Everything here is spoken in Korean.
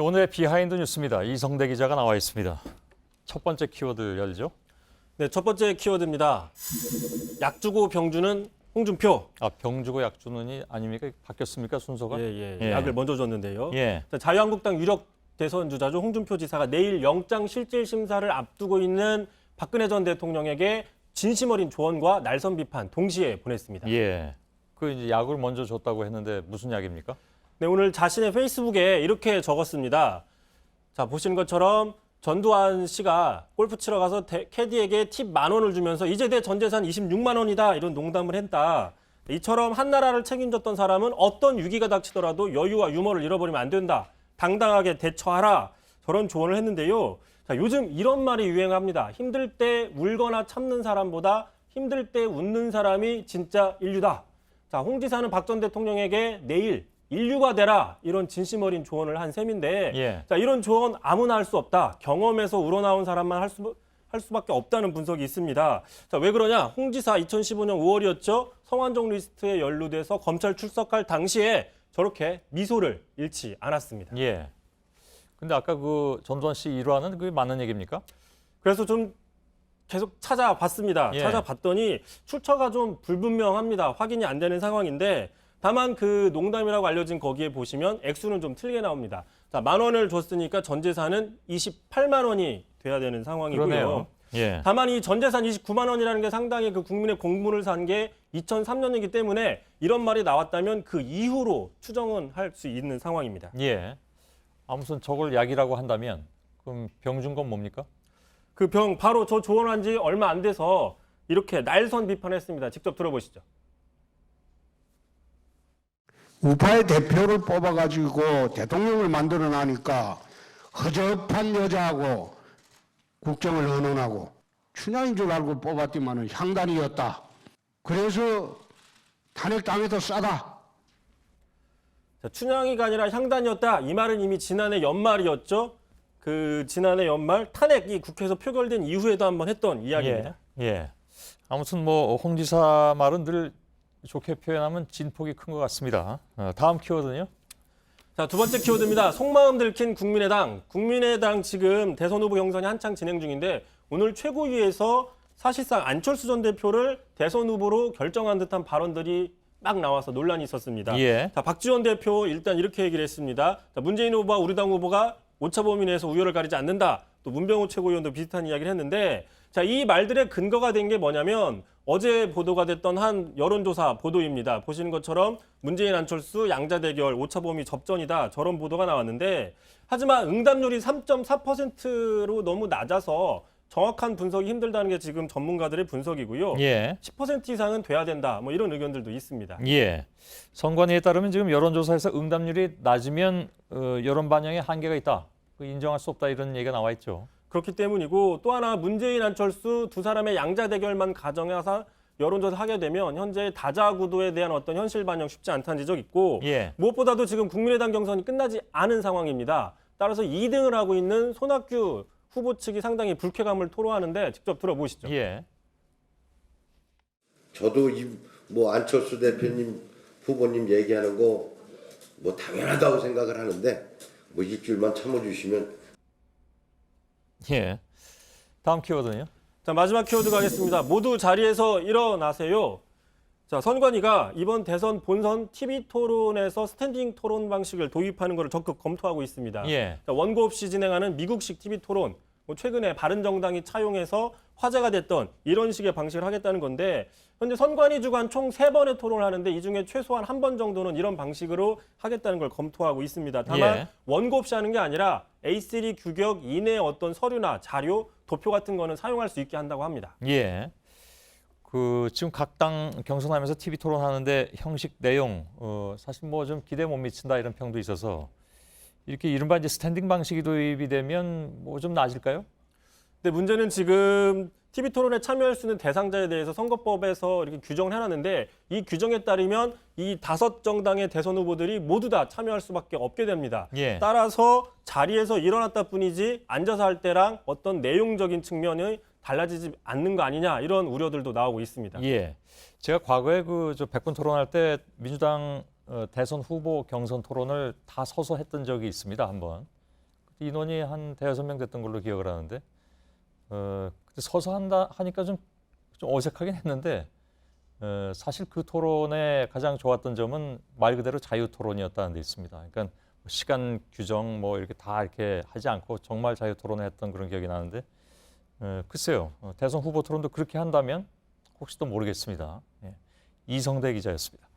오늘의 비하인드 뉴스입니다. 이성대 기자가 나와 있습니다. 첫 번째 키워드 열죠. 네, 첫 번째 키워드입니다. 약 주고 병 주는 홍준표. 병 주고 약 주는이 아닙니까? 바뀌었습니까, 순서가? 예. 약을 먼저 줬는데요. 예. 자, 자유한국당 유력 대선 주자죠. 홍준표 지사가 내일 영장 실질 심사를 앞두고 있는 박근혜 전 대통령에게 진심 어린 조언과 날선 비판 동시에 보냈습니다. 예. 이제 약을 먼저 줬다고 했는데 무슨 약입니까? 네, 오늘 자신의 페이스북에 이렇게 적었습니다. 자, 보시는 것처럼 전두환 씨가 골프 치러 가서 캐디에게 팁 10,000원을 주면서 이제 내 전 재산 26만 원이다 이런 농담을 했다. 이처럼 한 나라를 책임졌던 사람은 어떤 위기가 닥치더라도 여유와 유머를 잃어버리면 안 된다. 당당하게 대처하라. 저런 조언을 했는데요. 자, 요즘 이런 말이 유행합니다. 힘들 때 울거나 참는 사람보다 힘들 때 웃는 사람이 진짜 인류다. 자, 홍 지사는 박 전 대통령에게 내일 인류가 되라 이런 진심 어린 조언을 한 셈인데 예. 자, 이런 조언 아무나 할 수 없다. 경험에서 우러나온 사람만 할 수밖에 없다는 분석이 있습니다. 자, 왜 그러냐? 홍 지사 2015년 5월이었죠. 성완종 리스트에 연루돼서 검찰 출석할 당시에 저렇게 미소를 잃지 않았습니다. 예. 근데 아까 전두환 씨 일화는 그게 맞는 얘기입니까? 그래서 좀 계속 찾아봤습니다. 예. 찾아봤더니 출처가 좀 불분명합니다. 확인이 안 되는 상황인데 다만 그 농담이라고 알려진 거기에 보시면 액수는 좀 틀게 나옵니다. 자, 10,000원을 줬으니까 전 재산은 28만 원이 돼야 되는 상황이고요. 그러네요. 예. 다만 이 전 재산 29만 원이라는 게 상당히 그 국민의 공분을 산 게 2003년이기 때문에 이런 말이 나왔다면 그 이후로 추정은 할 수 있는 상황입니다. 예. 아무튼 저걸 약이라고 한다면 그럼 병 준 건 뭡니까? 그 병 바로 저 조언한 지 얼마 안 돼서 이렇게 날선 비판했습니다. 직접 들어보시죠. 우파의 대표를 뽑아가지고 대통령을 만들어놔니까 허접한 여자하고 국정을 언론하고 춘향인 줄 알고 뽑았더만은 향단이었다. 그래서 탄핵당해도 싸다. 자, 춘향이가 아니라 향단이었다. 이 말은 이미 지난해 연말이었죠. 그 지난해 연말 탄핵이 국회에서 표결된 이후에도 한번 했던 이야기입니다. 예. 아무튼 홍 지사 말은 늘 좋게 표현하면 진폭이 큰 것 같습니다. 다음 키워드는요? 자, 두 번째 키워드입니다. 속마음 들킨 국민의당. 국민의당 지금 대선 후보 경선이 한창 진행 중인데 오늘 최고위에서 사실상 안철수 전 대표를 대선 후보로 결정한 듯한 발언들이 막 나와서 논란이 있었습니다. 예. 자, 박지원 대표 일단 이렇게 얘기를 했습니다. 자, 문재인 후보와 우리 당 후보가 오차 범위 내에서 우열을 가리지 않는다. 또 문병호 최고위원도 비슷한 이야기를 했는데 자, 이 말들의 근거가 된 게 뭐냐면 어제 보도가 됐던 한 여론조사 보도입니다. 보시는 것처럼 문재인 안철수 양자 대결 오차 범위 접전이다. 저런 보도가 나왔는데 하지만 응답률이 3.4%로 너무 낮아서 정확한 분석이 힘들다는 게 지금 전문가들의 분석이고요. 예. 10% 이상은 돼야 된다. 이런 의견들도 있습니다. 예. 선관위에 따르면 지금 여론조사에서 응답률이 낮으면 여론 반영에 한계가 있다. 인정할 수 없다 이런 얘기가 나와 있죠. 그렇기 때문이고 또 하나 문재인 안철수 두 사람의 양자 대결만 가정해서 여론조사 하게 되면 현재 다자 구도에 대한 어떤 현실 반영 쉽지 않다는 지적이 있고 예. 무엇보다도 지금 국민의당 경선이 끝나지 않은 상황입니다. 따라서 2등을 하고 있는 손학규 후보 측이 상당히 불쾌감을 토로하는데 직접 들어보시죠. 예. 저도 안철수 대표님 후보님 얘기하는 거 당연하다고 생각을 하는데 일주일만 참아주시면. 예. 다음 키워드는요? 자, 마지막 키워드 가겠습니다. 모두 자리에서 일어나세요. 자, 선관위가 이번 대선 본선 TV 토론에서 스탠딩 토론 방식을 도입하는 것을 적극 검토하고 있습니다. 예. 자, 원고 없이 진행하는 미국식 TV 토론, 최근에 바른정당이 차용해서 화제가 됐던 이런 식의 방식을 하겠다는 건데 현재 선관위 주관 총 3번의 토론을 하는데 이 중에 최소한 1번 정도는 이런 방식으로 하겠다는 걸 검토하고 있습니다. 다만 예. 원고 없이 하는 게 아니라 A3 규격 이내의 어떤 서류나 자료, 도표 같은 거는 사용할 수 있게 한다고 합니다. 예. 지금 각 당 경선하면서 TV 토론하는데 형식 내용 사실 좀 기대 못 미친다 이런 평도 있어서 이렇게 이른바 이제 스탠딩 방식이 도입이 되면 좀 나아질까요? 근데 문제는 지금 TV 토론에 참여할 수 있는 대상자에 대해서 선거법에서 이렇게 규정을 해놨는데 이 규정에 따르면 이 5정당의 대선 후보들이 모두 다 참여할 수밖에 없게 됩니다. 예. 따라서 자리에서 일어났다 뿐이지 앉아서 할 때랑 어떤 내용적인 측면의 달라지지 않는 거 아니냐 이런 우려들도 나오고 있습니다. 예, 제가 과거에 저 100분 토론할 때 민주당 대선 후보 경선 토론을 다 서서 했던 적이 있습니다. 한번 인원이 한 대여섯 명 됐던 걸로 기억을 하는데 그때 서서 하니까 좀 어색하긴 했는데 사실 그 토론의 가장 좋았던 점은 말 그대로 자유 토론이었다는 데 있습니다. 그러니까 시간 규정 뭐 이렇게 다 이렇게 하지 않고 정말 자유 토론을 했던 그런 기억이 나는데 글쎄요, 대선 후보 토론도 그렇게 한다면 혹시 또 모르겠습니다. 예. 이성대 기자였습니다.